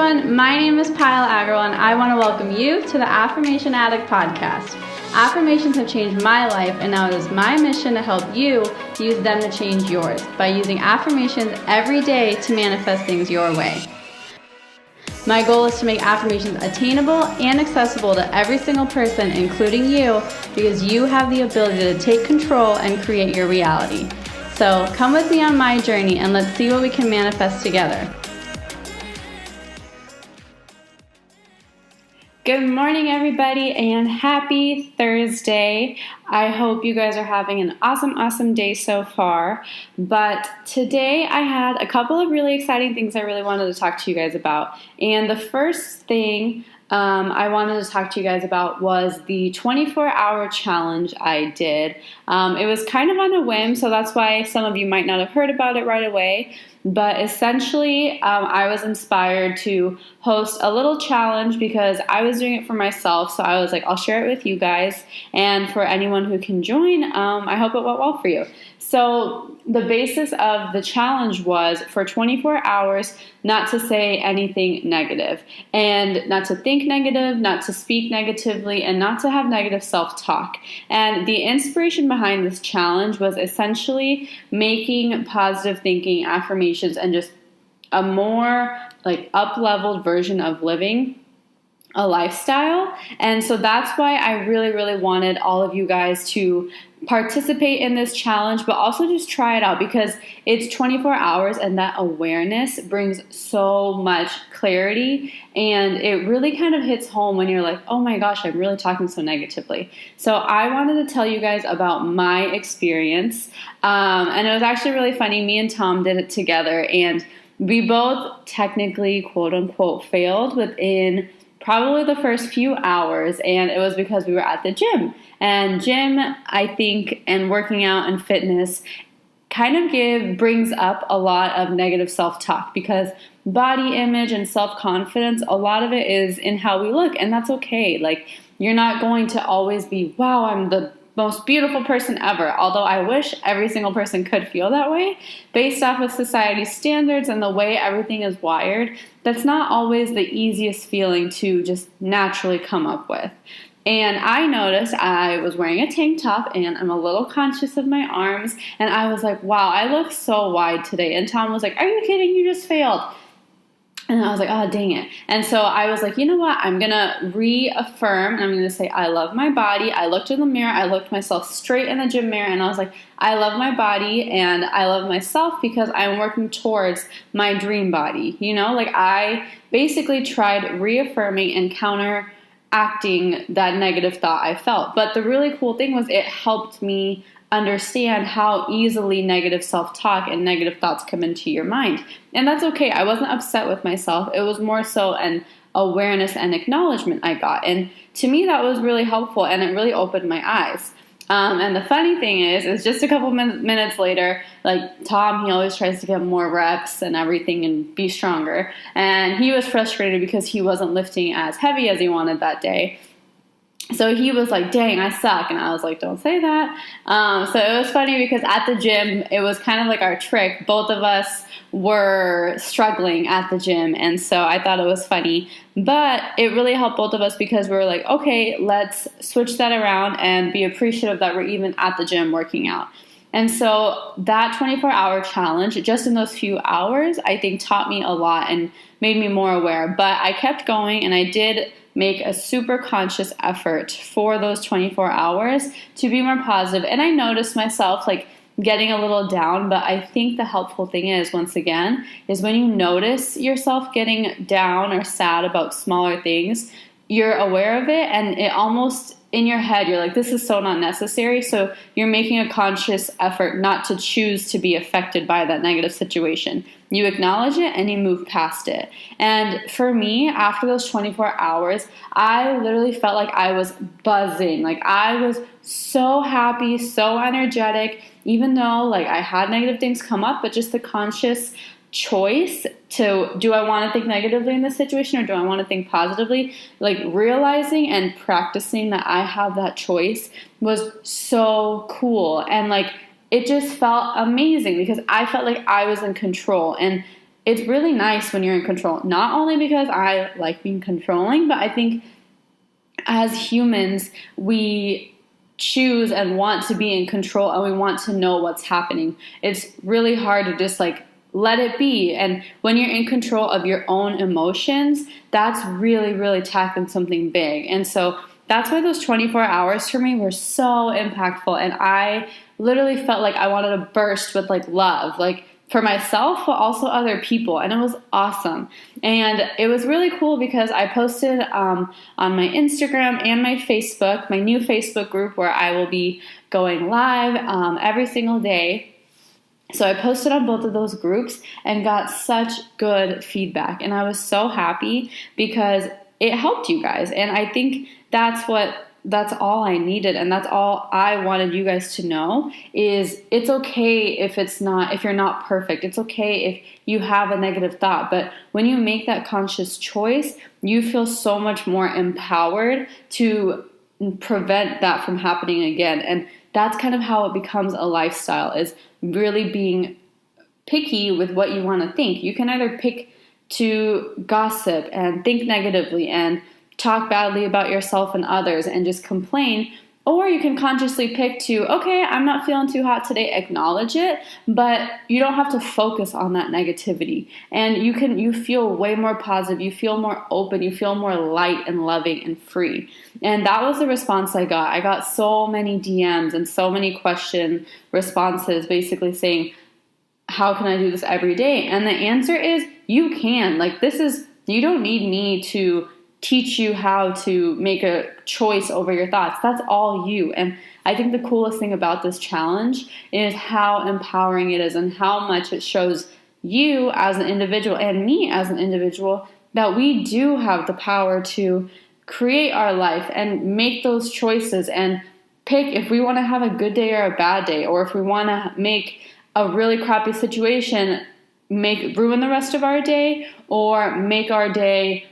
everyone, my name is Pyle Agrawal and I want to welcome you to the Affirmation Addict podcast. Affirmations have changed my life and now it is my mission to help you use them to change yours by using affirmations every day to manifest things your way. My goal is to make affirmations attainable and accessible to every single person, including you, because you have the ability to take control and create your reality. So come with me on my journey and let's see what we can manifest together. Good morning, everybody, and happy Thursday. I hope you guys are having an awesome day so far. But today I had a couple of really exciting things I really wanted to talk to you guys about. And the first thing I wanted to talk to you guys about was the 24-hour challenge I did. It was kind of on a whim, so that's why some of you might not have heard about it right away. But essentially, I was inspired to host a little challenge because I was doing it for myself. So I was like, I'll share it with you guys. And for anyone who can join, I hope it went well for you. So the basis of the challenge was for 24 hours not to say anything negative and not to think negative, not to speak negatively, and not to have negative self-talk. And the inspiration behind this challenge was essentially making positive thinking, affirmations, and just a more like up-leveled version of living a lifestyle. And so that's why I really wanted all of you guys to participate in this challenge, but also just try it out because it's 24 hours and that awareness brings so much clarity, and it really kind of hits home when you're like, oh my gosh, I'm really talking so negatively. So I wanted to tell you guys about my experience, and it was actually really funny. Me and Tom did it together, and we both technically quote unquote failed within probably the first few hours, and it was because we were at the gym. And gym, I think, and working out and fitness kind of brings up a lot of negative self-talk because body image and self-confidence, a lot of it is in how we look, and that's okay. Like, you're not going to always be, wow, I'm the most beautiful person ever, although I wish every single person could feel that way. Based off of society's standards and the way everything is wired, that's not always the easiest feeling to just naturally come up with. And I noticed I was wearing a tank top and I'm a little conscious of my arms, and I was like, wow, I look so wide today. And Tom was like, are you kidding? You just failed. And I was like, oh, dang it. And so I was like, you know what? I'm going to reaffirm. And I'm going to say, I love my body. I looked in the mirror. I looked myself straight in the gym mirror. And I was like, I love my body and I love myself because I'm working towards my dream body. You know, like I basically tried reaffirming and counteracting that negative thought I felt. But the really cool thing was it helped me understand how easily negative self-talk and negative thoughts come into your mind. And that's okay. I wasn't upset with myself. It was more so an awareness and acknowledgement I got. And to me, that was really helpful and it really opened my eyes. And the funny thing is just a couple minutes later, like Tom, he always tries to get more reps and everything and be stronger. And he was frustrated because he wasn't lifting as heavy as he wanted that day. So he was like, dang, I suck. And I was like, don't say that. So it was funny because at the gym, it was kind of like our trick. Both of us were struggling at the gym. And so I thought it was funny. But it really helped both of us because we were like, okay, let's switch that around and be appreciative that we're even at the gym working out. And so that 24-hour challenge, just in those few hours, I think taught me a lot and made me more aware. But I kept going and I did make a super conscious effort for those 24 hours to be more positive. And I noticed myself like getting a little down, but I think the helpful thing is, once again, is when you notice yourself getting down or sad about smaller things, you're aware of it and it almost in your head, you're like, this is so not necessary. So you're making a conscious effort not to choose to be affected by that negative situation. You acknowledge it and you move past it. And for me, after those 24 hours, I literally felt like I was buzzing. Like I was so happy, so energetic, even though like I had negative things come up, but just the conscious choice to, do I want to think negatively in this situation or do I want to think positively? Like realizing and practicing that I have that choice was so cool. And like, it just felt amazing because I felt like I was in control. And it's really nice when you're in control. Not only because I like being controlling, but I think as humans, we choose and want to be in control, and we want to know what's happening. It's really hard to just like let it be. And when you're in control of your own emotions, that's really, really tackling something big. And so that's why those 24 hours for me were so impactful. And I literally felt like I wanted to burst with like love, like for myself, but also other people. And it was awesome. And it was really cool because I posted on my Instagram and my Facebook, my new Facebook group where I will be going live every single day. So I posted on both of those groups and got such good feedback. And I was so happy because it helped you guys. And I think that's all I needed. And that's all I wanted you guys to know is it's okay if you're not perfect. It's okay if you have a negative thought. But when you make that conscious choice, you feel so much more empowered to prevent that from happening again. And that's kind of how it becomes a lifestyle, is really being picky with what you want to think. You can either pick to gossip and think negatively and talk badly about yourself and others and just complain, or you can consciously pick to, okay, I'm not feeling too hot today, acknowledge it, but you don't have to focus on that negativity. And you feel way more positive, you feel more open, you feel more light and loving and free. And that was the response I got. I got so many DMs and so many question responses basically saying, how can I do this every day? And the answer is you can. Like, you don't need me to teach you how to make a choice over your thoughts. That's all you. And I think the coolest thing about this challenge is how empowering it is and how much it shows you as an individual and me as an individual that we do have the power to create our life and make those choices and pick if we want to have a good day or a bad day, or if we want to make a really crappy situation ruin the rest of our day, or make our day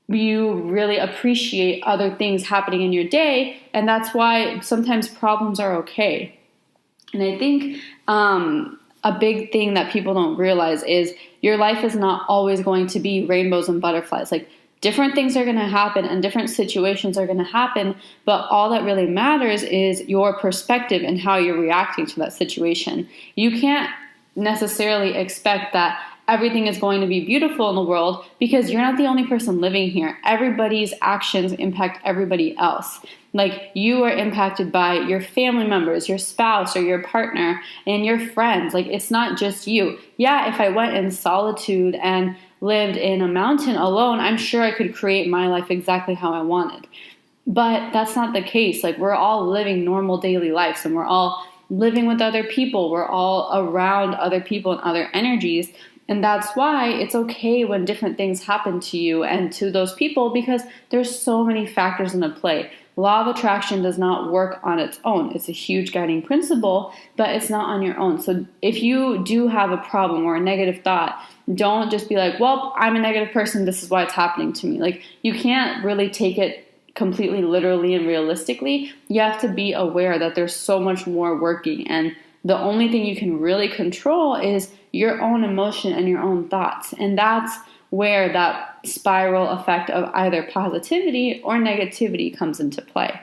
you really appreciate other things happening in your day. And that's why sometimes problems are okay. And I think a big thing that people don't realize is your life is not always going to be rainbows and butterflies. Like, different things are going to happen and different situations are going to happen, but all that really matters is your perspective and how you're reacting to that situation. You can't necessarily expect that everything is going to be beautiful in the world because you're not the only person living here. Everybody's actions impact everybody else. Like, you are impacted by your family members, your spouse or your partner, and your friends. Like, it's not just you. Yeah, if I went in solitude and lived in a mountain alone, I'm sure I could create my life exactly how I wanted. But that's not the case. Like, we're all living normal daily lives, and we're all living with other people. We're all around other people and other energies. And that's why it's okay when different things happen to you and to those people, because there's so many factors into play. Law of attraction does not work on its own. It's a huge guiding principle, but it's not on your own. So if you do have a problem or a negative thought, don't just be like, well, I'm a negative person, this is why it's happening to me. Like, you can't really take it completely literally and realistically. You have to be aware that there's so much more working, and the only thing you can really control is your own emotion and your own thoughts. And that's where that spiral effect of either positivity or negativity comes into play.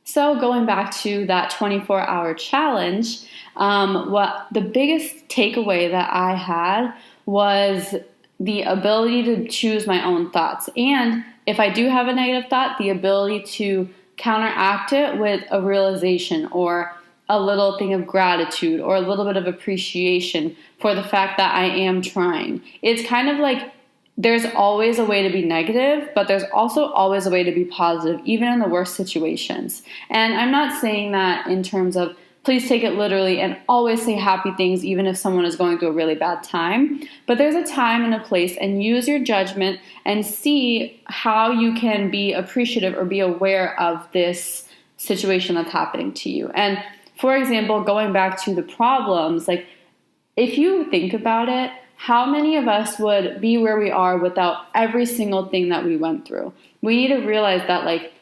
So going back to that 24-hour challenge, what the biggest takeaway that I had was the ability to choose my own thoughts. And if I do have a negative thought, the ability to counteract it with a realization or a little thing of gratitude or a little bit of appreciation for the fact that I am trying. It's kind of like there's always a way to be negative, but there's also always a way to be positive, even in the worst situations. And I'm not saying that in terms of please take it literally and always say happy things, even if someone is going through a really bad time. But there's a time and a place, and use your judgment and see how you can be appreciative or be aware of this situation that's happening to you. And for example, going back to the problems, like, if you think about it, how many of us would be where we are without every single thing that we went through? We need to realize that, like,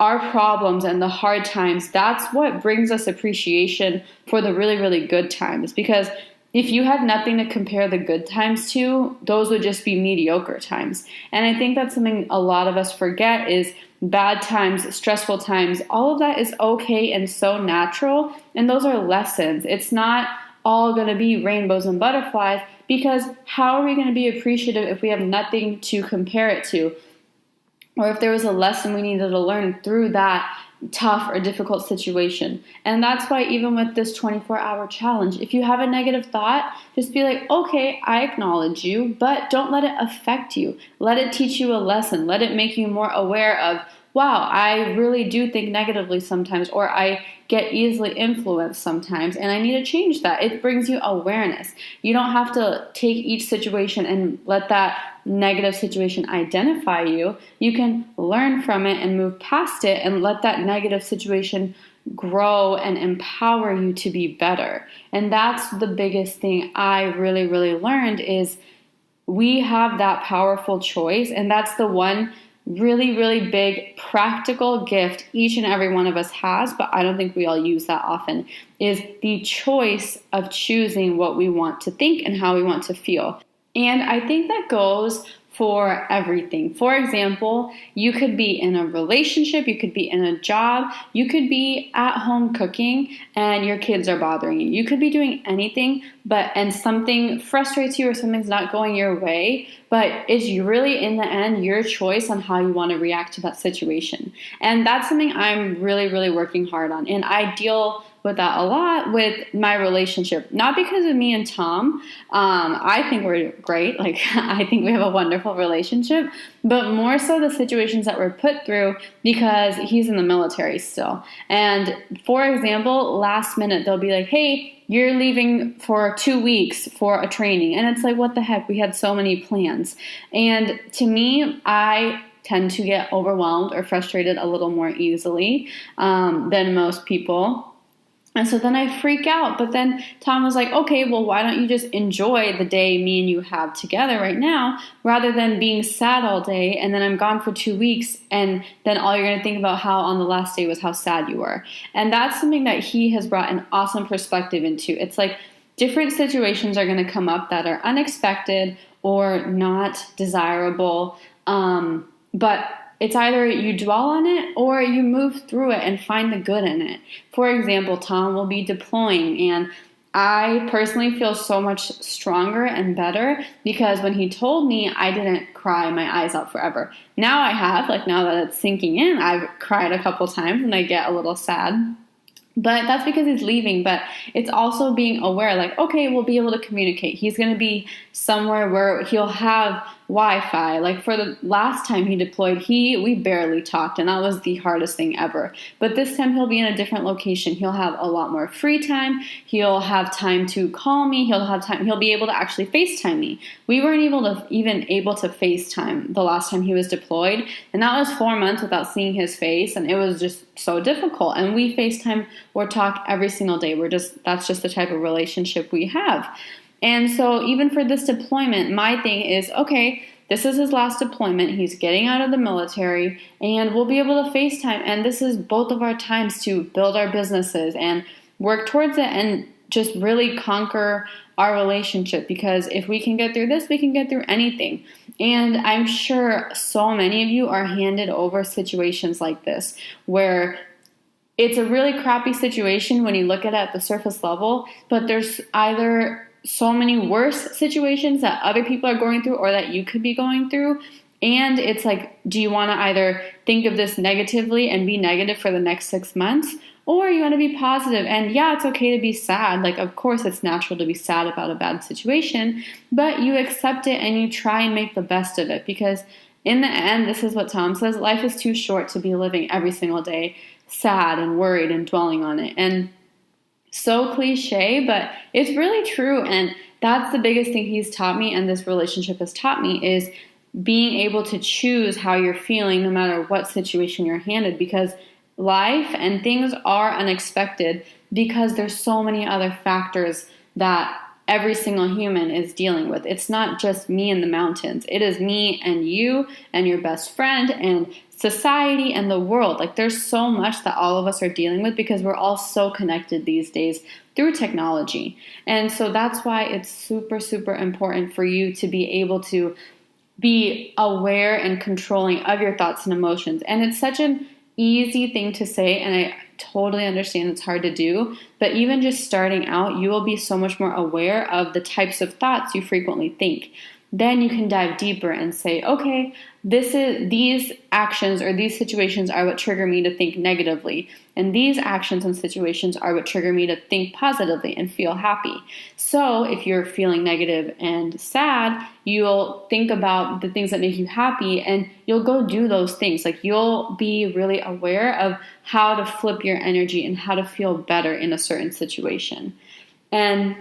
our problems and the hard times, that's what brings us appreciation for the really, really good times. Because if you had nothing to compare the good times to, those would just be mediocre times. And I think that's something a lot of us forget is bad times, stressful times, all of that is okay and so natural. And those are lessons. It's not all going to be rainbows and butterflies, because how are we going to be appreciative if we have nothing to compare it to? Or if there was a lesson we needed to learn through that tough or difficult situation. And that's why even with this 24-hour challenge, if you have a negative thought, just be like, okay, I acknowledge you, but don't let it affect you. Let it teach you a lesson. Let it make you more aware of, wow, I really do think negatively sometimes, or I get easily influenced sometimes, and I need to change that. It brings you awareness. You don't have to take each situation and let that negative situation identify you. You can learn from it and move past it and let that negative situation grow and empower you to be better. And that's the biggest thing I really, really learned is we have that powerful choice, and that's the one really, really big practical gift each and every one of us has, but I don't think we all use that often, is the choice of choosing what we want to think and how we want to feel. And I think that goes for everything. For example, you could be in a relationship, you could be in a job, you could be at home cooking and your kids are bothering you. You could be doing anything, and something frustrates you or something's not going your way, but it's really in the end your choice on how you want to react to that situation. And that's something I'm really, really working hard on. And I deal with that a lot with my relationship, not because of me and Tom. I think we're great. Like, I think we have a wonderful relationship, but more so the situations that we're put through because he's in the military still. And for example, last minute, they'll be like, hey, you're leaving for 2 weeks for a training. And it's like, what the heck? We had so many plans. And to me, I tend to get overwhelmed or frustrated a little more easily than most people. And so then I freak out. But then Tom was like, okay, well, why don't you just enjoy the day me and you have together right now rather than being sad all day and then I'm gone for 2 weeks and then all you're going to think about how on the last day was how sad you were. And that's something that he has brought an awesome perspective into. It's like different situations are going to come up that are unexpected or not desirable, but it's either you dwell on it or you move through it and find the good in it. For example, Tom will be deploying, and I personally feel so much stronger and better because when he told me, I didn't cry my eyes out forever. Now I have, now that it's sinking in, I've cried a couple times and I get a little sad. But that's because he's leaving. But it's also being aware, okay, we'll be able to communicate. He's going to be somewhere where he'll have Wi-Fi. For the last time he deployed, we barely talked, and that was the hardest thing ever. But this time he'll be in a different location. He'll have a lot more free time. He'll have time to call me. He'll be able to actually FaceTime me. We weren't even able to FaceTime the last time he was deployed, and that was 4 months without seeing his face, and it was just so difficult. And we FaceTime or talk every single day. That's just the type of relationship we have. And so even for this deployment, my thing is, okay, this is his last deployment. He's getting out of the military and we'll be able to FaceTime. And this is both of our times to build our businesses and work towards it and just really conquer our relationship, because if we can get through this, we can get through anything. And I'm sure so many of you are handed over situations like this where it's a really crappy situation when you look at it at the surface level, but there's either so many worse situations that other people are going through or that you could be going through. And it's like, do you want to either think of this negatively and be negative for the next 6 months, or you want to be positive? And yeah, it's okay to be sad. Of course, it's natural to be sad about a bad situation, but you accept it and you try and make the best of it, because in the end, this is what Tom says, life is too short to be living every single day sad and worried and dwelling on it. And so cliche, but it's really true. And that's the biggest thing he's taught me, and this relationship has taught me, is being able to choose how you're feeling no matter what situation you're handed, because life and things are unexpected because there's so many other factors that every single human is dealing with. It's not just me in the mountains. It is me and you and your best friend and society and the world. There's so much that all of us are dealing with because we're all so connected these days through technology. And so that's why it's super, super important for you to be able to be aware and controlling of your thoughts and emotions. And it's such an easy thing to say, and I totally understand it's hard to do, but even just starting out, you will be so much more aware of the types of thoughts you frequently think. Then you can dive deeper and say, okay, these actions or these situations are what trigger me to think negatively. And these actions and situations are what trigger me to think positively and feel happy. So if you're feeling negative and sad, you'll think about the things that make you happy and you'll go do those things. Like you'll be really aware of how to flip your energy and how to feel better in a certain situation. And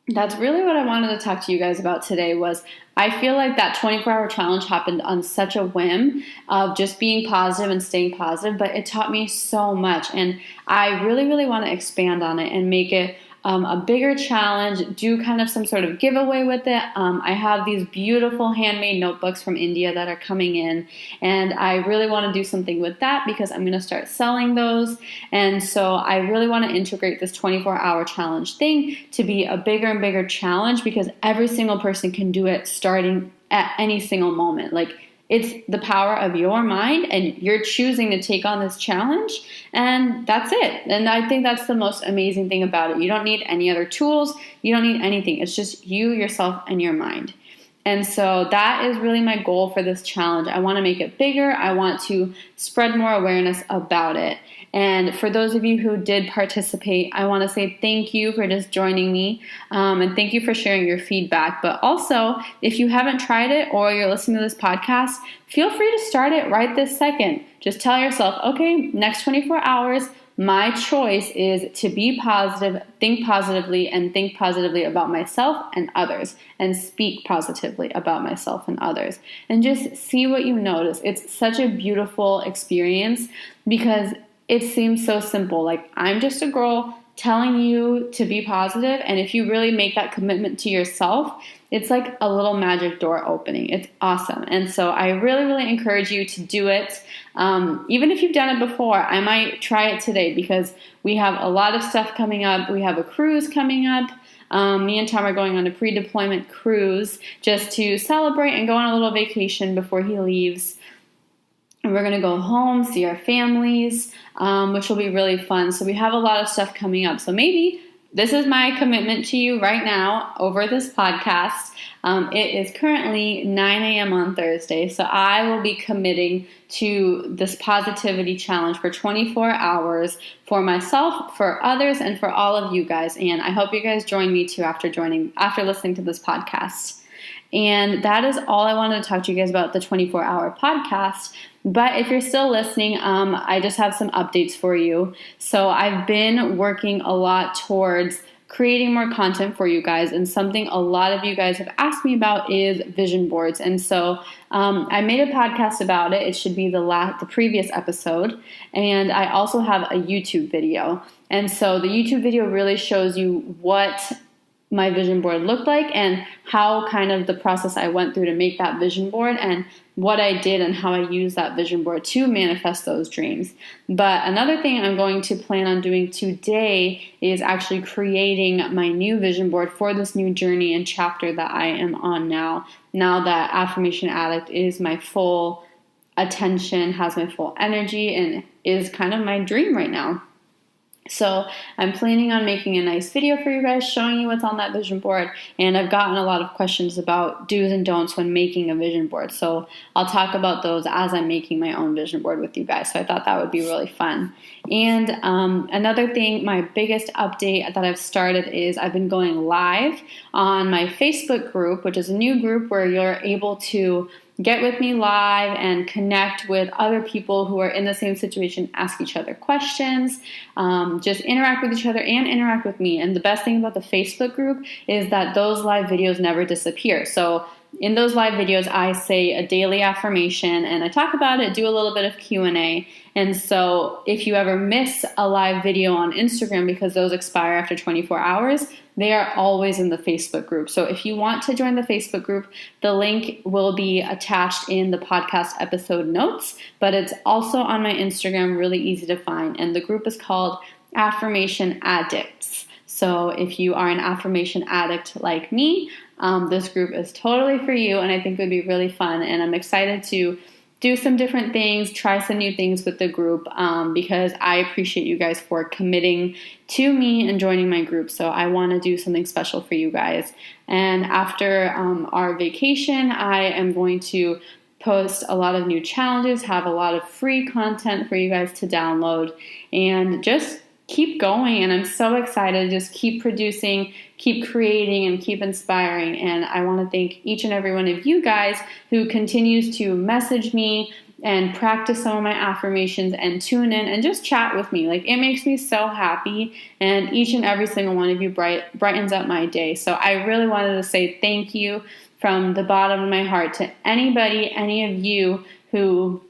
that's really what I wanted to talk to you guys about today. Was I feel like that 24-hour challenge happened on such a whim of just being positive and staying positive, but it taught me so much. And I really, really want to expand on it and make it a bigger challenge, do kind of some sort of giveaway with it. I have these beautiful handmade notebooks from India that are coming in, and I really want to do something with that because I'm going to start selling those. And so I really want to integrate this 24-hour challenge thing to be a bigger and bigger challenge because every single person can do it starting at any single moment. Like, it's the power of your mind, and you're choosing to take on this challenge, and that's it. And I think that's the most amazing thing about it. You don't need any other tools. You don't need anything. It's just you, yourself, and your mind. And so that is really my goal for this challenge. I want to make it bigger. I want to spread more awareness about it. And for those of you who did participate, I want to say thank you for just joining me, and thank you for sharing your feedback. But also, if you haven't tried it or you're listening to this podcast, feel free to start it right this second. Just tell yourself, okay, next 24 hours, my choice is to be positive, think positively about myself and others, and speak positively about myself and others. And just see what you notice. It's such a beautiful experience because it seems so simple. Like, I'm just a girl telling you to be positive, and if you really make that commitment to yourself, it's like a little magic door opening. It's awesome. And so I really, really encourage you to do it. Even if you've done it before, I might try it today because we have a lot of stuff coming up. We have a cruise coming up. Me and Tom are going on a pre-deployment cruise just to celebrate and go on a little vacation before he leaves. And we're going to go home, see our families, which will be really fun. So we have a lot of stuff coming up. So maybe this is my commitment to you right now over this podcast. It is currently 9 a.m. on Thursday. So I will be committing to this positivity challenge for 24 hours for myself, for others, and for all of you guys. And I hope you guys join me too after listening to this podcast. And that is all I wanted to talk to you guys about the 24-hour podcast. But if you're still listening, I just have some updates for you. So I've been working a lot towards creating more content for you guys. And something a lot of you guys have asked me about is vision boards. And so I made a podcast about it. It should be the previous episode. And I also have a YouTube video. And so the YouTube video really shows you what my vision board looked like and how kind of the process I went through to make that vision board and what I did and how I used that vision board to manifest those dreams. But another thing I'm going to plan on doing today is actually creating my new vision board for this new journey and chapter that I am on now that Affirmation Addict is my full attention, has my full energy, and is kind of my dream right now. So I'm planning on making a nice video for you guys showing you what's on that vision board. And I've gotten a lot of questions about do's and don'ts when making a vision board. So I'll talk about those as I'm making my own vision board with you guys. So I thought that would be really fun. And another thing, my biggest update that I've started is I've been going live on my Facebook group, which is a new group where you're able to get with me live and connect with other people who are in the same situation, ask each other questions, just interact with each other and interact with me. And the best thing about the Facebook group is that those live videos never disappear. So in those live videos, I say a daily affirmation and I talk about it, do a little bit of Q&A. And so if you ever miss a live video on Instagram because those expire after 24 hours, they are always in the Facebook group. So if you want to join the Facebook group, the link will be attached in the podcast episode notes, but it's also on my Instagram, really easy to find. And the group is called Affirmation Addicts. So if you are an affirmation addict like me, this group is totally for you, and I think it would be really fun. And I'm excited to do some different things, try some new things with the group, because I appreciate you guys for committing to me and joining my group. So I want to do something special for you guys. And after our vacation, I am going to post a lot of new challenges, have a lot of free content for you guys to download, and just keep going. And I'm so excited. Just keep producing, keep creating, and keep inspiring. And I want to thank each and every one of you guys who continues to message me and practice some of my affirmations and tune in and just chat with me. Like, it makes me so happy, and each and every single one of you brightens up my day. So I really wanted to say thank you from the bottom of my heart to anybody, any of you who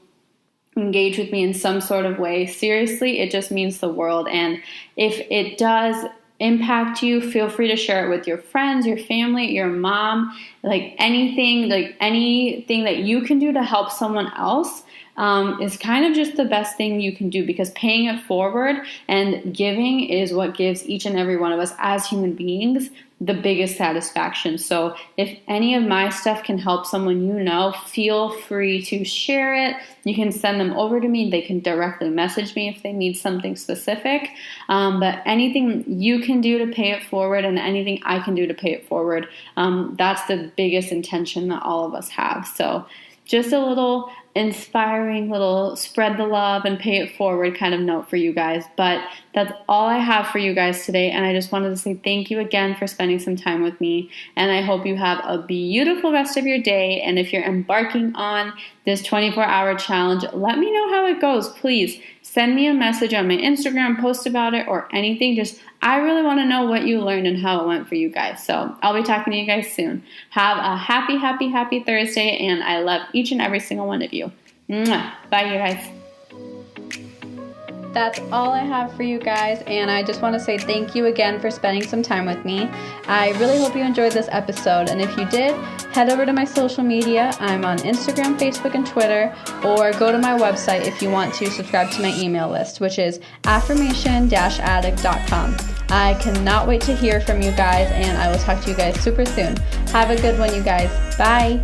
engage with me in some sort of way. Seriously, it just means the world. And if it does impact you, feel free to share it with your friends, your family, your mom, anything that you can do to help someone else is kind of just the best thing you can do, because paying it forward and giving is what gives each and every one of us as human beings the biggest satisfaction. So if any of my stuff can help someone you know, feel free to share it. You can send them over to me. They can directly message me if they need something specific. But anything you can do to pay it forward, and anything I can do to pay it forward, that's the biggest intention that all of us have. So just a little inspiring little spread the love and pay it forward kind of note for you guys. But that's all I have for you guys today, and I just wanted to say thank you again for spending some time with me, and I hope you have a beautiful rest of your day. And if you're embarking on this 24-hour challenge, let me know how it goes. Please send me a message on my Instagram, post about it, or anything. I really want to know what you learned and how it went for you guys. So I'll be talking to you guys soon. Have a happy, happy, happy Thursday, and I love each and every single one of you. Mwah. Bye, you guys. That's all I have for you guys, and I just want to say thank you again for spending some time with me. I really hope you enjoyed this episode, and if you did, head over to my social media. I'm on Instagram, Facebook, and Twitter, or go to my website if you want to subscribe to my email list, which is affirmation-addict.com. I cannot wait to hear from you guys, and I will talk to you guys super soon. Have a good one, you guys. Bye!